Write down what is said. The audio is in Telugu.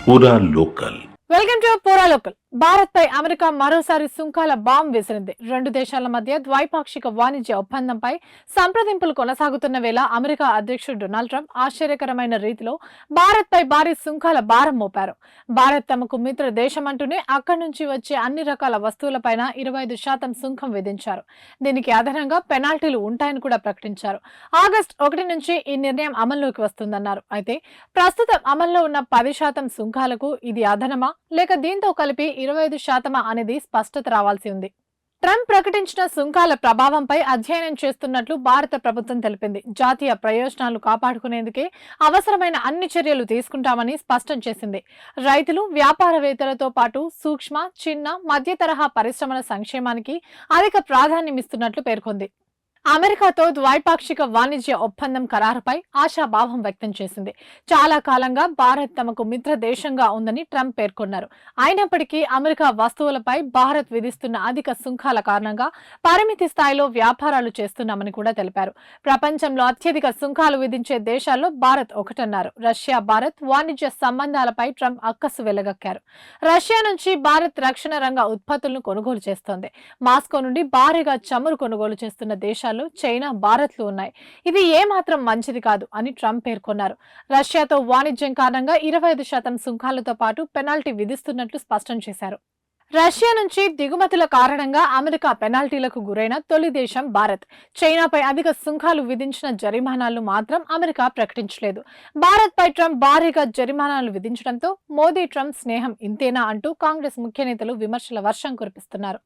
పూరా లోకల్. వెల్కమ్ టు పూరా లోకల్. భారత్ పై అమెరికా మరోసారి సుంకాల బాంబ్ విసిరింది. రెండు దేశాల మధ్య ద్వైపాక్షిక వాణిజ్య ఒప్పందంపై సంప్రదింపులు కొనసాగుతున్న వేళ అమెరికా అధ్యక్షుడు డొనాల్డ్ ట్రంప్ ఆశ్చర్యకరమైన రీతిలో భారత్ పై భారీ సుంకాల భారం మోపారు. భారత్ తమకు మిత్ర దేశమంటూనే అక్కడి నుంచి వచ్చే అన్ని రకాల వస్తువులపైన 25% సుంకం విధించారు. దీనికి అదనంగా పెనాల్టీలు ఉంటాయని కూడా ప్రకటించారు. ఆగస్టు 1 నుంచి ఈ నిర్ణయం అమల్లోకి వస్తుందన్నారు. అయితే ప్రస్తుతం అమల్లో ఉన్న 10% సుంకాలకు ఇది అదనమా లేక దీంతో కలిపి 25% అనేది స్పష్టత రావాల్సి ఉంది. ట్రంప్ ప్రకటించిన సుంకాల ప్రభావంపై అధ్యయనం చేస్తున్నట్లు భారత ప్రభుత్వం తెలిపింది. జాతీయ ప్రయోజనాలు కాపాడుకునేందుకే అవసరమైన అన్ని చర్యలు తీసుకుంటామని స్పష్టం చేసింది. రైతులు, వ్యాపారవేత్తలతో పాటు సూక్ష్మ, చిన్న, మధ్య తరహా పరిశ్రమల సంక్షేమానికి అధిక ప్రాధాన్యమిస్తున్నట్లు పేర్కొంది. అమెరికాతో ద్వైపాక్షిక వాణిజ్య ఒప్పందం ఖరారుపై ఆశాభావం వ్యక్తం చేసింది. చాలా కాలంగా భారత్ తమకు మిత్ర దేశంగా ఉందని ట్రంప్ పేర్కొన్నారు. అయినప్పటికీ అమెరికా వస్తువులపై భారత్ విధిస్తున్న అధిక సుంకాల కారణంగా పరిమితి స్థాయిలో వ్యాపారాలు చేస్తున్నామని కూడా తెలిపారు. ప్రపంచంలో అత్యధిక సుంకాలు విధించే దేశాల్లో భారత్ ఒకటన్నారు. రష్యా భారత్ వాణిజ్య సంబంధాలపై ట్రంప్ అక్కసు వెళ్లగక్కారు. రష్యా నుంచి భారత్ రక్షణ రంగ ఉత్పత్తులను కొనుగోలు చేస్తోంది. మాస్కో నుండి భారీగా చమురు కొనుగోలు చేస్తున్న దేశాలు చైనా, భారత్లు ఉన్నాయి. ఇది ఏమాత్రం మంచిది కాదు అని ట్రంప్ పేర్కొన్నారు. రష్యాతో వాణిజ్యం కారణంగా 25% సుంకాలతో పాటు పెనాల్టీ విధిస్తున్నట్లు స్పష్టం చేశారు. రష్యా నుంచి దిగుమతుల కారణంగా అమెరికా పెనాల్టీలకు గురైన తొలి దేశం భారత్. చైనాపై అధిక సుంకాలు విధించిన జరిమానాలు మాత్రం అమెరికా ప్రకటించలేదు. భారత్ పై ట్రంప్ భారీగా జరిమానాలు విధించడంతో మోదీ ట్రంప్ స్నేహం ఇంతేనా అంటూ కాంగ్రెస్ ముఖ్య నేతలు విమర్శల వర్షం కురిపిస్తున్నారు.